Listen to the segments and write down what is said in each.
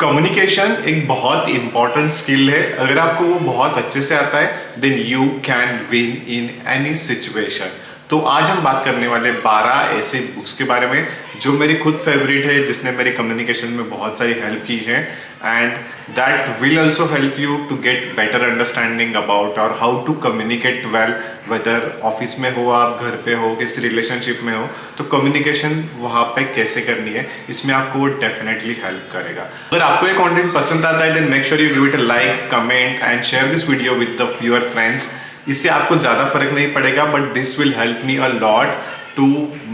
Communication एक बहुत important skill है। अगर आपको वो बहुत अच्छे से आता है then you can win in any situation. तो आज हम बात करने वाले 12 ऐसे बुक्स के बारे में जो मेरी खुद फेवरेट है, जिसने मेरी कम्युनिकेशन में बहुत सारी हेल्प की है and that will also help you to get better understanding about और how to communicate well. Whether office में हो, आप घर पे हो, किसी रिलेशनशिप में हो, तो कम्युनिकेशन वहाँ पे कैसे करनी है, इसमें आपको वो डेफिनेटली हेल्प करेगा। अगर आपको ये कंटेंट पसंद आता है then make sure you give it a like, comment and share this video with the your friends. इससे आपको ज़्यादा फर्क नहीं पड़ेगा but this will help me a lot to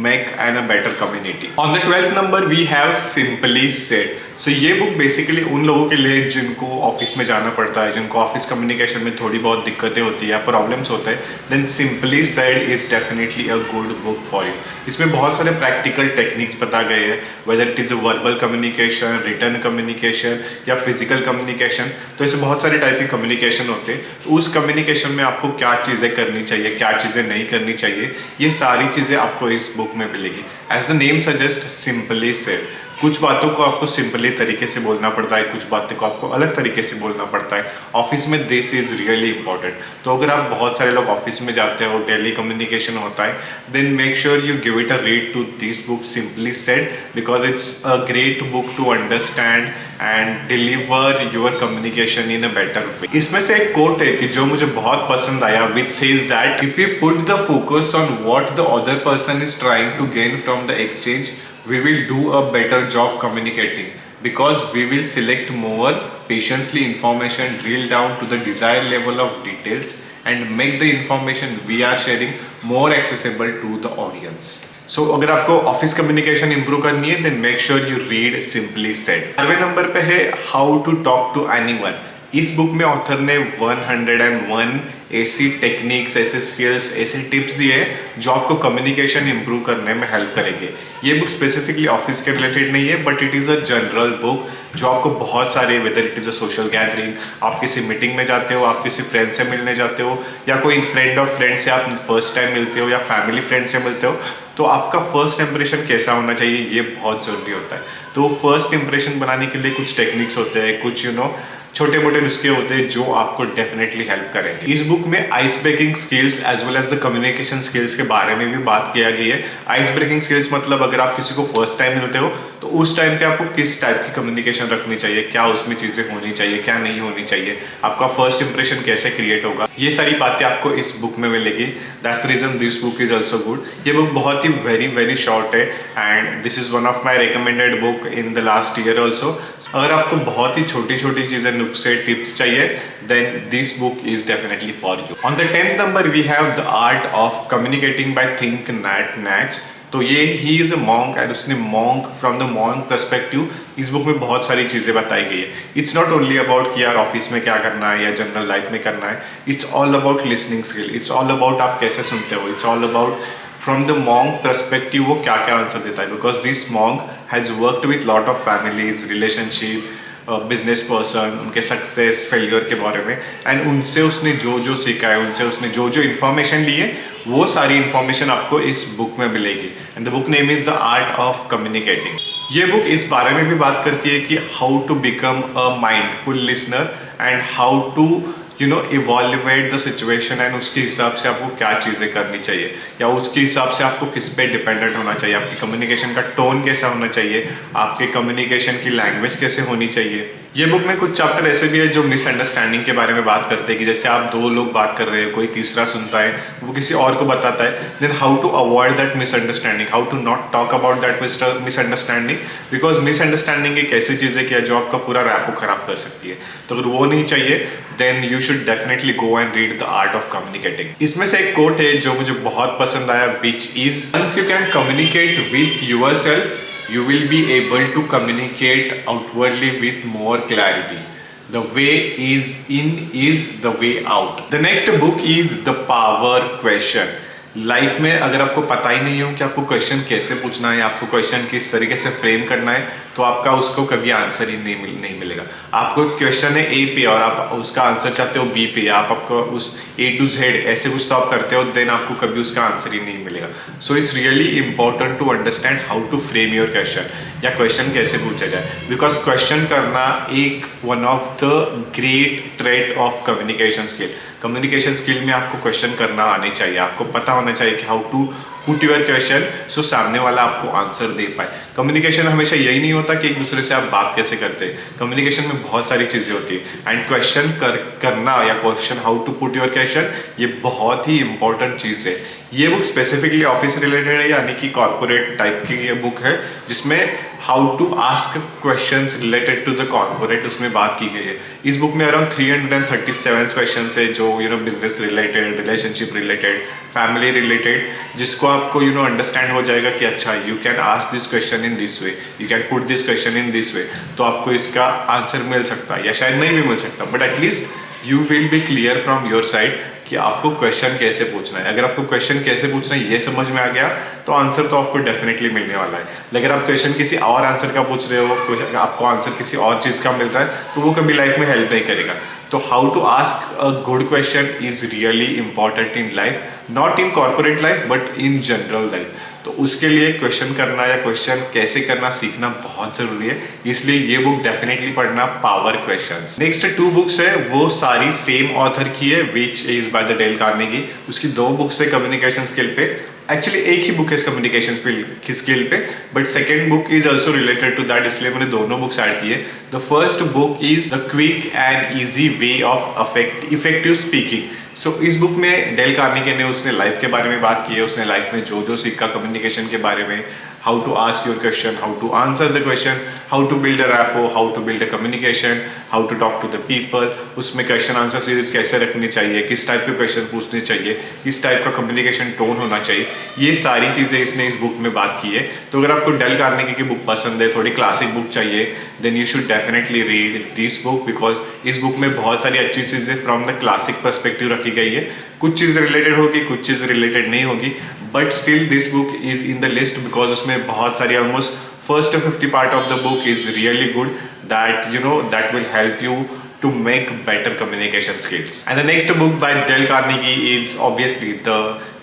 make and a better community. On the 12th number we have Simply Said. So ये book basically उन लोगों के लिए जिनको ऑफिस में जाना पड़ता है, जिनको ऑफिस कम्युनिकेशन में थोड़ी बहुत दिक्कतें होती है या प्रॉब्लम्स होते हैं, then Simply Said is definitely a good book for you. इसमें बहुत सारे प्रैक्टिकल टेक्निक्स बता गए हैं, whether it is a verbal communication, return communication या फिजिकल कम्युनिकेशन। तो ऐसे बहुत सारे टाइप के कम्युनिकेशन होते हैं। तो उस कम्युनिकेशन में आपको क्या चीज़ें करनी चाहिए, क्या चीज़ें नहीं करनी चाहिए, ये सारी चीज़ें आपको इस बुक में मिलेगी। As the name suggest, simply said. कुछ बातों को आपको सिंपली तरीके से बोलना पड़ता है, कुछ बातों को आपको अलग तरीके से बोलना पड़ता है। ऑफिस में दिस इज रियली इंपॉर्टेंट। तो अगर आप बहुत सारे लोग ऑफिस में जाते हो, डेली कम्युनिकेशन होता है, then make sure you give it a read to this book simply said because it's a great book to understand and deliver your communication in a better way. इसमें से एक coat है कि जो मुझे बहुत पसंद आया, which says that if you put the focus on what the other person is trying to gain from the exchange, we will do a better job communicating because we will select more patiently information, drill down to the desired level of details and make the information we are sharing more accessible to the audience. So अगर आपको office communication improve करनी है then make sure you read simply said. 12वें number पे है how to talk to anyone. इस book में author ने 101 ऐसी टेक्निक्स, ऐसे स्किल्स, ऐसे टिप्स दिए हैं जो आपको कम्युनिकेशन इंप्रूव करने में हेल्प करेंगे। ये बुक स्पेसिफिकली ऑफिस के रिलेटेड नहीं है but it is a general book जो आपको बहुत सारे, whether it is a social gathering, आप किसी मीटिंग में जाते हो, आप किसी फ्रेंड से मिलने जाते हो या कोई फ्रेंड ऑफ फ्रेंड से आप फर्स्ट टाइम मिलते हो या फैमिली फ्रेंड से मिलते हो, तो आपका फर्स्ट इंप्रेशन कैसा होना चाहिए ये बहुत ज़रूरी होता है। तो फर्स्ट इंप्रेशन बनाने के लिए कुछ टेक्निक्स होते हैं, कुछ छोटे मोटे नुस्खे होते हैं जो आपको डेफिनेटली हेल्प करेंगे। इस बुक में ice breaking skills as well as the communication skills के बारे में भी बात किया गई है। आइस ब्रेकिंग स्किल्स मतलब अगर आप किसी को फर्स्ट टाइम मिलते हो तो उस टाइम पे आपको किस टाइप की कम्युनिकेशन रखनी चाहिए, क्या उसमें चीज़ें होनी चाहिए, क्या नहीं होनी चाहिए, आपका फर्स्ट इंप्रेशन कैसे क्रिएट होगा, ये सारी बातें आपको इस बुक में मिलेगी। That's the reason this book is also good. ये बुक बहुत ही वेरी शॉर्ट है and this is one of my recommended book in the last year also. अगर आपको बहुत ही छोटी छोटी चीज़ें, नुस्खे, टिप्स चाहिए then this book is definitely for you. On the 10th number we have the art of communicating by थिंक Nhat Hanh. तो ये ही इज़ अ मॉन्क एंड उसने monk from the monk perspective इस बुक में बहुत सारी चीज़ें बताई गई है। इट्स नॉट ओनली अबाउट कि यार ऑफिस में क्या करना है या जनरल लाइफ में करना है, it's all about listening skill, it's all about आप कैसे सुनते हो, it's all about from the monk perspective वो क्या क्या आंसर देता है। Because this monk has worked with lot of families, relationship, business person, उनके सक्सेस फेलियर के बारे में एंड उनसे उसने जो जो सीखा है, उनसे उसने जो जो इन्फॉर्मेशन ली है वो सारी इन्फॉर्मेशन आपको इस बुक में मिलेगी। And the book name is the art of communicating. ये बुक इस बारे में भी बात करती है कि how to become a mindful listener and how to evaluate the situation एंड उसके हिसाब से आपको क्या चीज़ें करनी चाहिए या उसके हिसाब से आपको किस पे डिपेंडेंट होना चाहिए, आपकी कम्युनिकेशन का टोन कैसा होना चाहिए, आपके कम्युनिकेशन की लैंग्वेज कैसे होनी चाहिए। ये बुक में कुछ चैप्टर ऐसे भी है जो मिसअंडरस्टैंडिंग के बारे में बात करते हैं कि जैसे आप दो लोग बात कर रहे हैं, कोई तीसरा सुनता है, वो किसी और को बताता है, then how to avoid that misunderstanding, how to not talk about that misunderstanding because misunderstanding एक ऐसी चीज़ है कि जो आपका पूरा रैपो खराब कर सकती है। तो अगर वो नहीं चाहिए then you should definitely go and read the art of communicating. इसमें से एक कोट है जो मुझे बहुत पसंद आया, which is once you can communicate with your self you will be able to communicate outwardly with more clarity. The way is the way out. The next book is The Power Question. Life में अगर आपको पता ही नहीं हो कि आपको question कैसे पूछना है, आपको क्वेश्चन किस तरीके से फ्रेम करना है, तो आपका उसको कभी आंसर ही नहीं मिलेगा। आपको क्वेश्चन है ए पे और आप उसका आंसर चाहते हो बी पे, आप आपको उस ए टू जेड ऐसे कुछ तो आप करते हो, देन आपको कभी उसका आंसर ही नहीं मिलेगा। So it's really important to understand how to frame your question, या क्वेश्चन कैसे पूछा जाए, बिकॉज क्वेश्चन करना एक one of the great trait of communication skill. Communication skill में आपको क्वेश्चन करना आने चाहिए, आपको पता होना चाहिए कि how to put your question so सामने वाला आपको आंसर दे पाए। कम्युनिकेशन हमेशा यही नहीं होता कि एक दूसरे से आप बात कैसे करते हैं, कम्युनिकेशन में बहुत सारी चीज़ें होती है एंड क्वेश्चन करना या question how to put your question ये बहुत ही इंपॉर्टेंट चीज़ है। ये बुक स्पेसिफिकली ऑफिस रिलेटेड है, यानी कि कॉर्पोरेट टाइप की ये बुक है जिसमें how to ask questions related to the corporate उसमें बात की गई है। इस बुक में अराउंड 337 क्वेश्चंस है जो business related, relationship related, family related, जिसको आपको अंडरस्टैंड हो जाएगा कि अच्छा you can ask this question in this way, you can put this question in this way, तो आपको इसका आंसर मिल सकता है या शायद नहीं भी मिल सकता, but at least you will be clear from your side कि आपको क्वेश्चन कैसे पूछना है। अगर आपको क्वेश्चन कैसे पूछना है ये समझ में आ गया तो आंसर तो आपको डेफिनेटली मिलने वाला है। लेकिन आप क्वेश्चन किसी और आंसर का पूछ रहे हो, आपको आंसर किसी और चीज़ का मिल रहा है, तो वो कभी लाइफ में हेल्प नहीं करेगा। तो how to ask a good question is really important in life, not in corporate life but in general life. तो उसके लिए क्वेश्चन करना या क्वेश्चन कैसे करना सीखना बहुत जरूरी है, इसलिए ये बुक डेफिनेटली पढ़ना, पावर क्वेश्चंस। नेक्स्ट 2 बुक्स है, वो सारी सेम ऑथर की है, which is by the Dale Carnegie. उसकी 2 बुक्स है कम्युनिकेशन स्किल पे, एक्चुअली एक ही बुक है कम्युनिकेशन की स्किल पे, but second book is also related to that, इसलिए मैंने दोनों बुक्स ऐड की है। The first book is the quick and easy way of effective speaking. So इस बुक में डेल कार्नेगी ने उसने लाइफ के बारे में बात की है, उसने लाइफ में जो जो सीखा कम्युनिकेशन के बारे में, how to ask your question, how to answer the question, how to build a rapport, how to build a communication, how to talk to the people, उसमें क्वेश्चन आंसर सीरीज कैसे रखनी चाहिए, किस टाइप के question पूछने चाहिए, किस type का कम्युनिकेशन टोन होना चाहिए, ये सारी चीज़ें इसने इस बुक में बात की है। तो अगर आपको डेल कार्नेगी की बुक पसंद है, थोड़ी क्लासिक बुक चाहिए, then you should definitely read this book, because इस बुक में बहुत सारी अच्छी चीज़ें फ्रॉम द क्लासिक परस्पेक्टिव रखी गई है। कुछ चीज़ रिलेटेड होगी, कुछ चीज़ रिलेटेड नहीं होगी, but still this book is in the list because उसमें बहुत सारी almost first 50 part of the book is really good, that that will help you to make better communication skills. And the next book by Dale Carnegie is obviously the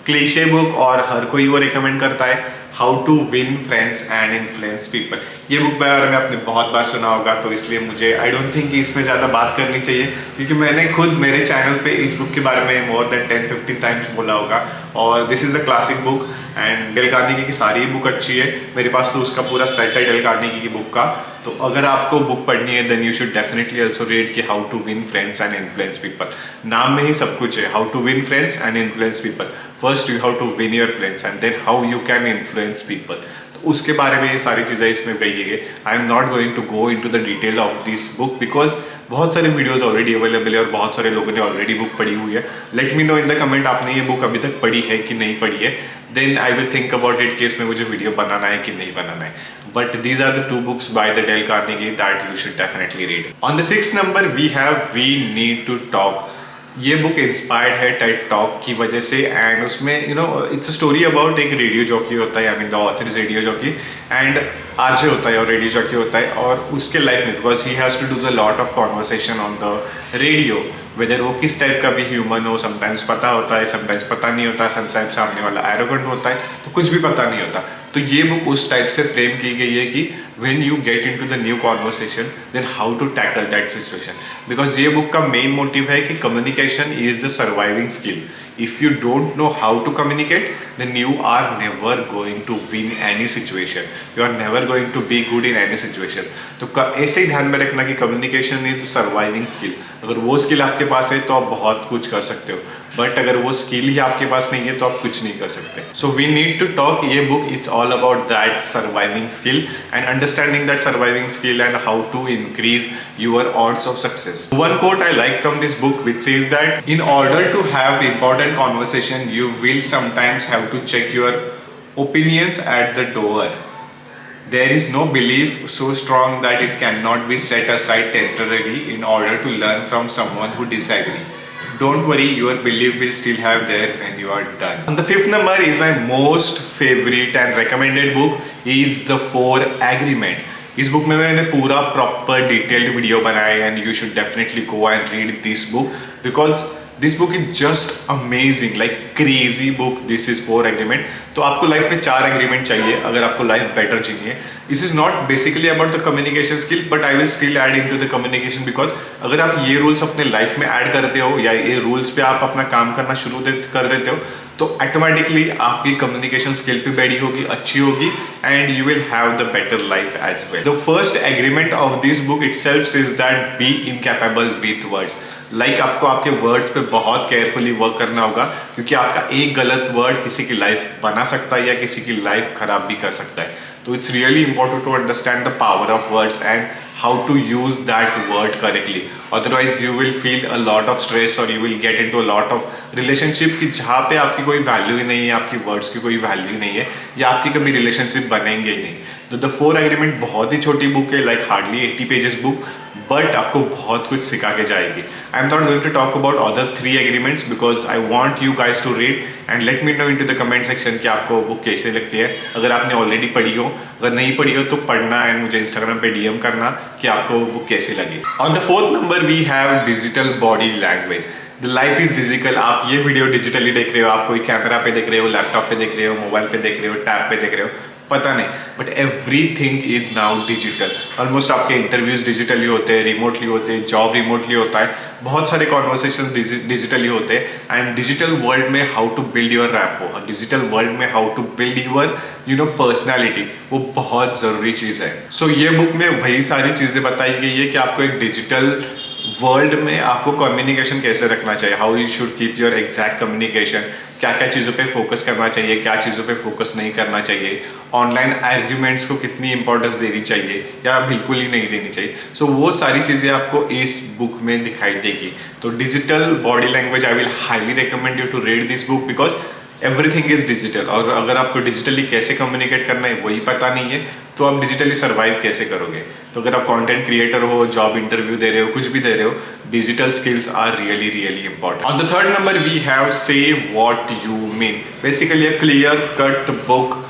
cliche book, और हर कोई वो recommend करता है, How to Win Friends and Influence People। ये book बारे में आपने बहुत बार सुना होगा, तो इसलिए मुझे आई डोंट थिंक इसमें ज़्यादा बात करनी चाहिए, क्योंकि मैंने खुद मेरे चैनल पे इस बुक के बारे में मोर देन 10-15 टाइम्स बोला होगा। और this is a classic book and Dale Carnegie की सारी बुक अच्छी है, मेरे पास तो उसका पूरा सेट है डेल कार्नेगी की बुक का। तो अगर आपको बुक पढ़नी है then you should definitely also read कि how to win friends and influence people. नाम में ही सब कुछ है, how to win friends and influence people. First you how to win your friends and then how you can influence people. तो उसके बारे में ये सारी चीज़ें इसमें कही गई है। I am not going to go into the detail of this book because बहुत सारे वीडियोस ऑलरेडी अवेलेबल है और बहुत सारे लोगों ने ऑलरेडी बुक पढ़ी हुई है। Late me know in the comment आपने ये बुक अभी तक पढ़ी है कि नहीं पढ़ी है, then I will think about it कि इसमें मुझे वीडियो बनाना है कि नहीं बनाना है। But these are the 2 books by the Dale Carnegie that you should definitely read. On the 6th number we have We Need to Talk. ये book inspired है Ted talk की वजह से, एंड उसमें इट्स अ स्टोरी अबाउट एक radio jockey होता है, I mean the author is radio jockey and RJ होता है और रेडियो जॉकी होता है, और उसके लाइफ में because he has to do the lot of conversation on the radio, whether वो किस टाइप का भी ह्यूमन हो, समटाइम्स पता होता है, समटाइम्स पता नहीं होता, समटाइम्स सामने वाला एरोगेंट होता है, तो कुछ भी पता नहीं होता। तो ये बुक उस टाइप से फ्रेम की गई है कि when you get into the new conversation then how to tackle that situation, because ये बुक का मेन मोटिव है कि communication is the surviving skill. If you don't know how to communicate then you are never going to win any situation, you are never going to be good in any situation. तो ऐसे ही ध्यान में रखना कि communication is a surviving skill. अगर वो skill आपके पास है तो आप बहुत कुछ कर सकते हो, बट अगर वो स्किल ही आपके पास नहीं है तो आप कुछ नहीं कर सकते। So we need to talk, ये book it's all about that surviving skill and understanding that surviving skill and how to increase your odds of success. One quote I like from this book which says that in order to have important conversation you will sometimes have to check your opinions at the door. There is no belief so strong that it cannot be set aside temporarily in order to learn from someone who disagree. Don't worry, your belief will still have there when you are done. On the 5th number is my most favorite and recommended book is The 4 Agreement. इस book में मैंने पूरा proper detailed video बनाया है and you should definitely go and read this book because this book is just amazing, like crazy book. This is 4 agreement. तो आपको life में 4 agreement चाहिए अगर आपको लाइफ बेटर जीनी है. This is not basically about the communication skill, but I will still add into the communication because अगर आप ये रूल्स अपने लाइफ में ऐड करते हो या ये रूल्स पे आप अपना काम करना शुरू कर देते हो तो ऑटोमेटिकली आपकी कम्युनिकेशन स्किल भी बड़ी होगी, अच्छी होगी and you will have the better life as well. The first agreement of this book itself is that be incapable with words. Like आपको आपके वर्ड्स पे बहुत केयरफुली वर्क करना होगा क्योंकि आपका एक गलत वर्ड किसी की लाइफ बना सकता है या किसी की लाइफ खराब भी कर सकता है. तो it's really important to understand the power of words and how to use that word correctly. Otherwise you will feel a lot of stress और you will get into a lot of relationship की जहाँ पे आपकी कोई value ही नहीं है, आपकी words की कोई वैल्यू ही नहीं है या आपकी कभी रिलेशनशिप बनेंगे ही नहीं. तो द 4 एग्रीमेंट बहुत ही छोटी बुक है, like hardly 80 pages book, but आपको बहुत कुछ सिखा के जाएगी. I am not going to talk about other 3 agreements because I want you guys to read and let me know into the comment section कि आपको book कैसे लगती है. अगर आपने ऑलरेडी पढ़ी हो, अगर नहीं पढ़ी हो तो पढ़ना एंड मुझे इंस्टाग्राम पे DM करना कि आपको बुक कैसी लगी. On the 4th number we have digital body language. The life is digital. आप ये वीडियो डिजिटली देख रहे हो, आप कोई कैमरा पे देख रहे हो, लैपटॉप पे देख रहे हो, मोबाइल पे देख रहे हो, टैब पे देख रहे हो, पता नहीं, but everything is now digital. Almost आपके इंटरव्यूज डिजिटली होते हैं, रिमोटली होते हैं, जॉब रिमोटली होता है, बहुत सारे कॉन्वर्सेशन डिजिटली होते हैं एंड डिजिटल वर्ल्ड में how to build your rapport, digital world में how to build your personality, वो बहुत ज़रूरी चीज़ है. सो ये बुक में वही सारी चीज़ें बताई गई है कि आपको एक डिजिटल वर्ल्ड में आपको कम्युनिकेशन कैसे रखना चाहिए, how you should keep your exact communication, क्या क्या चीज़ों पे फोकस करना चाहिए, क्या चीज़ों पे फोकस नहीं करना चाहिए, ऑनलाइन आर्ग्यूमेंट्स को कितनी इंपॉर्टेंस देनी चाहिए या बिल्कुल ही नहीं देनी चाहिए. सो वो सारी चीज़ें आपको इस बुक में दिखाई देगी. तो digital body language I will highly recommend you to read this book because everything is digital. और अगर आपको डिजिटली कैसे कम्युनिकेट करना है वही पता नहीं है तो आप डिजिटली सर्वाइव कैसे करोगे. तो अगर आप कंटेंट क्रिएटर हो, जॉब इंटरव्यू दे रहे हो, कुछ भी दे रहे हो, digital skills are really really important. On the 3rd number we have say what you mean. Basically a clear cut book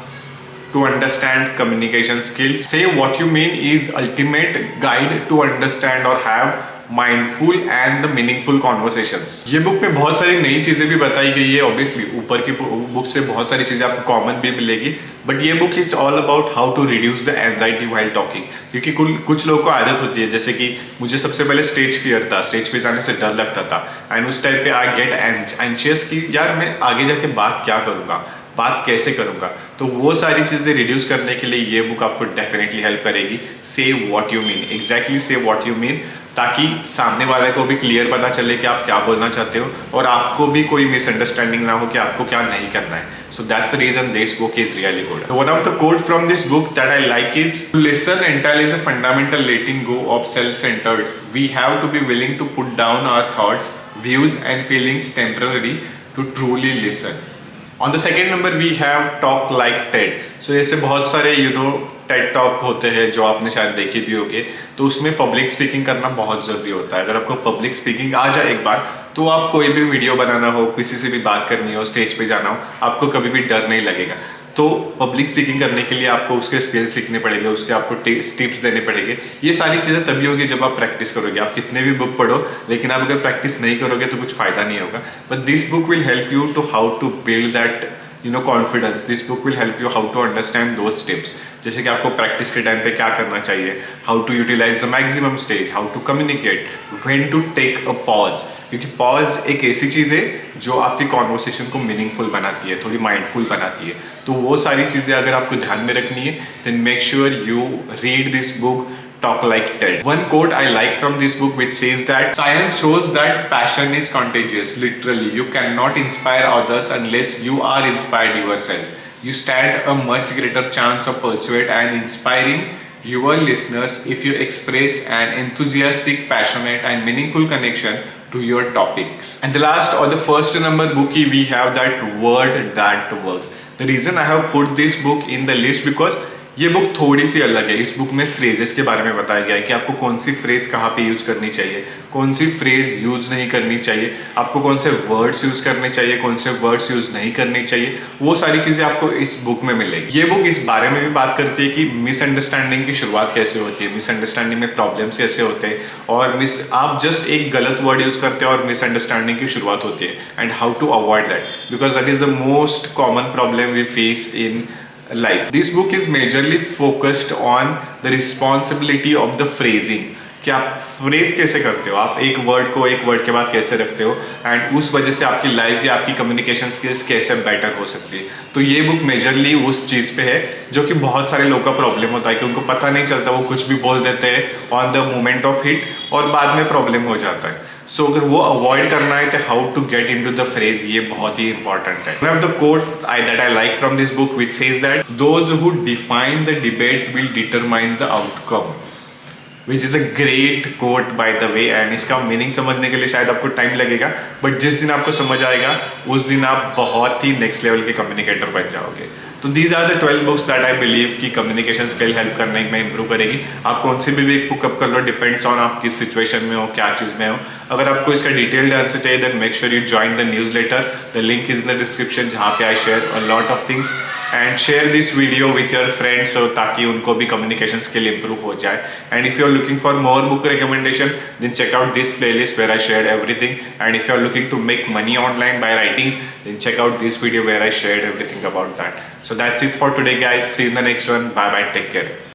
to understand communication skills. Say what you mean is ultimate guide to understand or have mindful and the meaningful conversations. ये book में बहुत सारी नई चीज़ें भी बताई गई है. ऑब्वियसली ऊपर की बुक से बहुत सारी चीज़ें आपको कॉमन भी मिलेगी, बट ये book is all about how to reduce the anxiety while talking. क्योंकि कुछ लोगों को आदत होती है, जैसे कि मुझे सबसे पहले स्टेज फियर था, स्टेज पे जाने से डर लगता था एंड उस टाइप पे आई गेट एंशियस कि यार मैं आगे जाके बात क्या करूँगा, बात कैसे करूँगा. तो वो सारी चीज़ें रिड्यूस करने के लिए ये बुक आपको डेफिनेटली हेल्प करेगी. से व्हाट यू मीन, एग्जैक्टली से व्हाट यू मीन, ताकि सामने वाले को भी क्लियर पता चले कि आप क्या बोलना चाहते हो और आपको भी कोई मिसअंडरस्टैंडिंग ना हो कि आपको क्या नहीं करना है. So that's the reason this book is really good. So one of the quote from this book that I like is, to listen entirely is a fundamental letting go of self-centered. We have to be willing to put down our thoughts, views and feelings temporarily to truly listen. On the 2nd number we have talk like TED. So ऐसे बहुत सारे TED talk होते हैं जो आपने शायद देखे भी होंगे. तो उसमें पब्लिक स्पीकिंग करना बहुत ज़रूरी होता है. अगर आपको पब्लिक स्पीकिंग आ जाए एक बार तो आप कोई भी वीडियो बनाना हो, किसी से भी बात करनी हो, स्टेज पे जाना हो, आपको कभी भी डर नहीं लगेगा. तो पब्लिक स्पीकिंग करने के लिए आपको उसके स्किल्स सीखने पड़ेंगे, उसके आपको टिप्स देने पड़ेंगे. ये सारी चीज़ें तभी होगी जब आप प्रैक्टिस करोगे. आप कितने भी बुक पढ़ो लेकिन आप अगर प्रैक्टिस नहीं करोगे तो कुछ फ़ायदा नहीं होगा. But this book will help you to how to build that confidence. This book will help you how to understand those tips, जैसे कि आपको प्रैक्टिस के टाइम पे क्या करना चाहिए, how to utilise the maximum stage, how to communicate, when to take a pause. क्योंकि pause एक ऐसी चीज़ है जो आपकी कॉन्वर्सेशन को मीनिंगफुल बनाती है, थोड़ी माइंडफुल बनाती है. तो वो सारी चीज़ें अगर आपको ध्यान में रखनी है then make sure you read this book Talk Like TED. One quote I like from this book which says that science shows that passion is contagious. Literally, you cannot inspire others unless you are inspired yourself. You stand a much greater chance of persuading and inspiring your listeners if you express an enthusiastic, passionate and meaningful connection to your topics. And the last or the first number bookie we have that word that works. The reason I have put this book in the list because ये book थोड़ी सी अलग है। इस book में phrases के बारे में बताया गया है कि आपको कौन सी फ्रेज कहाँ पे यूज करनी चाहिए, कौन सी फ्रेज यूज नहीं करनी चाहिए, आपको कौन से वर्ड्स यूज करने चाहिए, कौन से वर्ड्स यूज नहीं करने चाहिए। वो सारी चीजें आपको इस बुक में मिलेगी। ये बुक इस बारे में भी बात करती है कि मिसअंडरस्टैंडिंग की शुरुआत कैसे होती है, मिसअंडरस्टैंडिंग में प्रॉब्लम्स कैसे होते हैं, और आप जस्ट एक गलत वर्ड यूज करते हो और मिसअंडरस्टैंडिंग की शुरुआत होती है, and how to avoid that, because that is the most common problem we face in life. This book is majorly focused on the responsibility of the phrasing, कि आप फ्रेज कैसे करते हो, आप एक वर्ड को एक वर्ड के बाद कैसे रखते हो, एंड उस वजह से आपकी लाइफ या आपकी कम्युनिकेशन स्किल्स कैसे बेटर हो सकती है। तो ये बुक मेजरली उस चीज़ पे है जो कि बहुत सारे लोगों का प्रॉब्लम होता है कि उनको पता नहीं चलता, वो कुछ भी बोल देते हैं on the moment of hit और बाद में प्रॉब्लम हो जाता है। सो अगर वो अवॉइड करना है तो how to get into the phrase, ये बहुत ही इंपॉर्टेंट है। One of the quote that I like from this book which says that those who define the debate will determine the outcome, which is a great quote by the way. And इसका meaning समझने के लिए शायद आपको time लगेगा, but जिस दिन आपको समझ आएगा उस दिन आप बहुत ही नेक्स्ट लेवल के कम्युनिकेटर बन जाओगे। तो these are the 12 books that I believe कि कम्युनिकेशन स्किल हेल्प करने में इंप्रूव करेगी। आप कौन सी भी एक बुक अप कर लो, डिपेंड्स ऑन आप किस सिचुएशन में हो, क्या चीज़ में हो। अगर आपको इसका डिटेल्ड आंसर चाहिए then make sure you join the newsletter, the link is in the description, जहाँ पे I share a lot of things, and share this video with your friends ताकि उनको भी कम्युनिकेशन स्किल इंप्रूव हो जाए। And if you are looking for more book recommendation then check out this playlist where I share everything, and if you are looking to make money online by writing then check out this video where I shared everything about that. So that's it for today guys, see you in the next one, bye bye, take care.